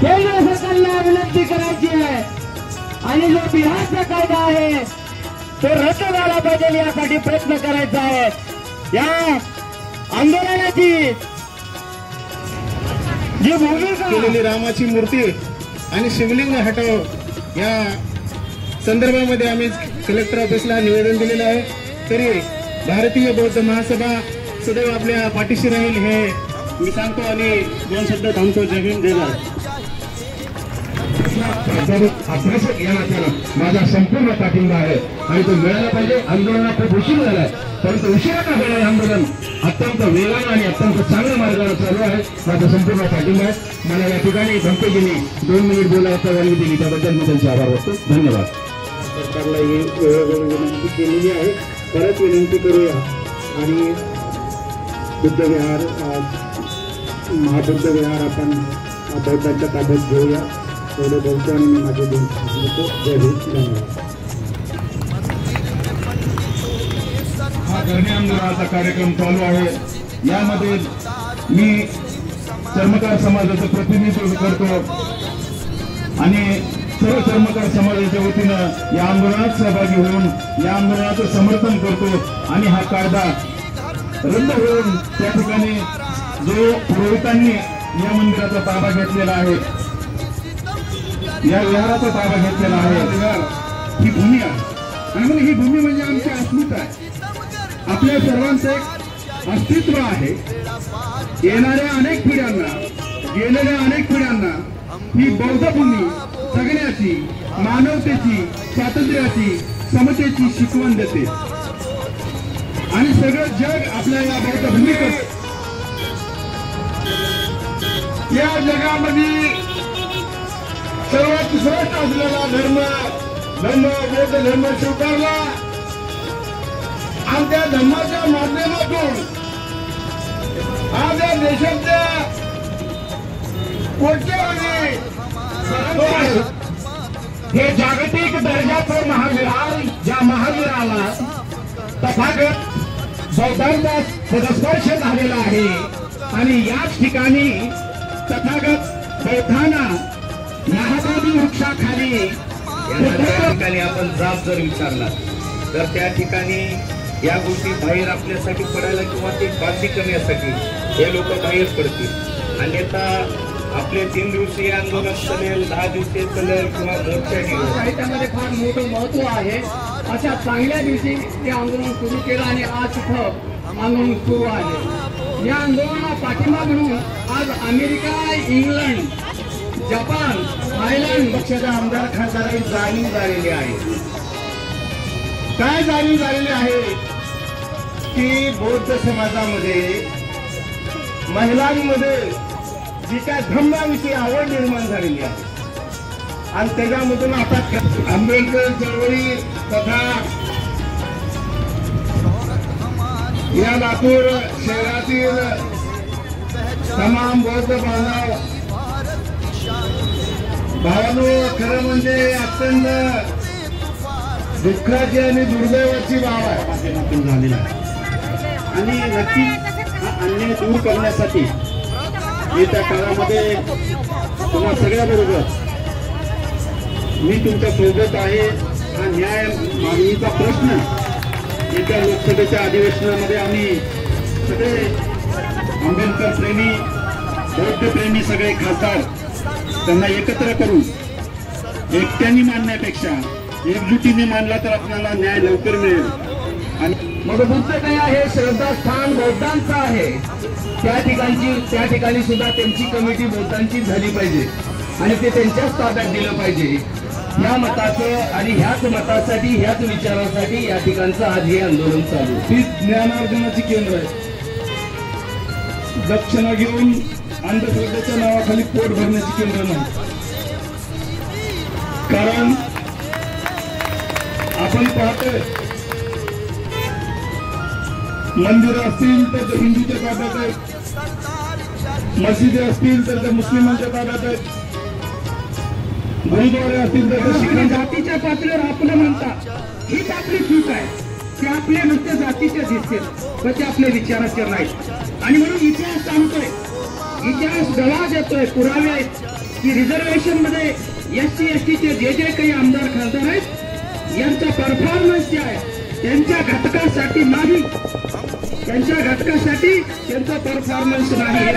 केंद्र सरकारला विनंती करायची आहे आणि जो बिहारचा कायदा आहे तो रद्द झाला पाहिजे यासाठी प्रयत्न करायचा आहे। या आंदोलनाची जी भूमिका केलेली रामाची मूर्ती आणि शिवलिंग हटव या संदर्भामध्ये आम्ही कलेक्टर ऑफिसला निवेदन दिलेलं आहे। तरी भारतीय बौद्ध महासभा सदैव आपल्या पाठीशी राहील हे मी सांगतो आणि दोन शब्द थांबतो। जमीन देणार अभ्यासक या नात्यानं माझा संपूर्ण पाठिंबा आहे आणि तो मिळाला पाहिजे। आंदोलनात खूप उशीर झालाय परंतु उशिरा का होणार आंदोलन अत्यंत वेगानं आणि अत्यंत चांगल्या मार्गाने चालू आहे। माझा संपूर्ण पाठिंबा आहे। मला या ठिकाणी धमकेजींनी 2 मिनिट बोलायला परवानगी दिली त्याबद्दल मी त्यांचे आभार व्यक्त करतो। धन्यवाद। सरकारला ही वेळोवेळी विनंती केलेली आहे, परत विनंती करूया आणि बुद्धविहार महाबुद्ध विहार आपण बौद्धांच्या ताब्यात घेऊया। एवढं बोलतो आणि मी माझे दोन जय हिंद धन्यवाद। हा धरणे आंदोलनाचा कार्यक्रम चालू आहे। यामध्ये मी चर्मकार समाजाचं प्रतिनिधित्व करतो आणि सर्व चर्मकार समाजाच्या वतीनं या आंदोलनात सहभागी होऊन या आंदोलनाचं समर्थन करतो आणि हा कायदा रद्द होऊन त्या ठिकाणी जो पुरोहितांनी या मंदिराचा ताबा घेतलेला आहे, या विहाराचा ताबा घेतलेला आहे, ही भूमी आहे आणि ही भूमी म्हणजे आमची अस्मिता आहे। आपल्या सर्वांचं एक अस्तित्व आहे। येणाऱ्या अनेक पिढ्यांना गेलेल्या अनेक पिढ्यांना ही बौद्ध भूमी जगण्याची मानवतेची स्वातंत्र्याची समतेची शिकवण देते आणि सगळं जग आपल्या या बौद्ध भूमीकडे या जगामध्ये सर्वात श्रेष्ठ असलेला धर्म बौद्ध धर्म स्वीकारला आणि त्या धर्माच्या माध्यमातून आज या देशाच्या कोट्यावधी हे जागतिक दर्जाचं महाविहार ज्या महावीराला तथागत बौद्धांचा पदस्पर्श झालेला आहे आणि याच ठिकाणी तथागत बौद्धांना महाबोधी वृक्षाखाली आपण जाब जर विचारला तर त्या ठिकाणी या गोष्टी बाहेर आपल्यासाठी पडायला किंवा ते बांधणी करण्यासाठी हे लोक बाहेर पडतील। अन्यथा आपले 3 दिवसीय आंदोलन चालेल, 10 दिवसीय चालेल किंवा मोर्चा साहित्यामध्ये फार मोठं महत्व आहे। अशा चांगल्या दिवशी ते आंदोलन सुरू केलं आणि आज इथं आंदोलन सुरू आहे। या आंदोलनाला पाठिंबा म्हणून आज अमेरिका, इंग्लंड, जपान, थायलंड पक्षाच्या आमदार खासदारांनी जाणीव झालेली आहे। काय जाणीव झालेली आहे की बौद्ध समाजामध्ये महिलांमध्ये जी काय धम्माविषयी आवड निर्माण झालेली आहे आणि त्याच्यामधून आता आंबेडकर चळवळी तथा या लातूर शहरातील तमाम बौद्ध बांधव भावानो खरं म्हणजे अत्यंत दुःखाची आणि दुर्दैवाची बाब आहे झालेला आणि नक्कीच हा अन्याय दूर करण्यासाठी येत्या काळामध्ये तुम्हा सगळ्याबरोबर मी तुमच्या सोबत आहे। हा न्याय मागणीचा प्रश्न येत्या लोकसभेच्या अधिवेशनामध्ये आम्ही सगळे आंबेडकर प्रेमी बौद्ध प्रेमी सगळे खासदार त्यांना एकत्र करून एकट्याने मांडण्यापेक्षा एकजुटीने मांडला तर आपल्याला न्याय लवकर मिळेल। आणि मग बुद्धगया हे श्रद्धास्थान बौद्धांचं आहे। त्या ठिकाणी सुद्धा त्यांची कमिटी बौद्धांची झाली पाहिजे आणि ते त्यांच्याच ताब्यात दिलं पाहिजे। या मताचं आणि ह्याच मतासाठी ह्याच विचारासाठी या ठिकाणचं आज हे आंदोलन चालू आहे। ही ज्ञानार्जनाची केंद्र आहे। दक्षिणा घेऊन अंधश्रद्धेच्या नावाखाली पोट भरण्याची केंद्र नाही। कारण आपण पाहतोय मंदिर असतील तर ते हिंदूच्या ताब्यात आहेत, मशिदी असतील तर ते मुस्लिमांच्या ताब्यात आहेत, गुरुद्वारे असतील तर ते शिखांच्या जातीच्या पातळीवर आपलं म्हणतात हीच आपली चूक आहे की आपले नुसते जातीचे दिसतील पण ते आपले विचाराचे नाहीत। आणि म्हणून इतिहास सांगतोय इतिहास गवाह देतोय, पुरावे आहेत की रिझर्वेशन मध्ये SC ST चे जे काही आमदार खासदार आहेत यांचा परफॉर्मन्स जे आहे त्यांच्या घटकासाठी नाही, त्यांच्या घटकासाठी त्यांचा परफॉर्मन्स नाही.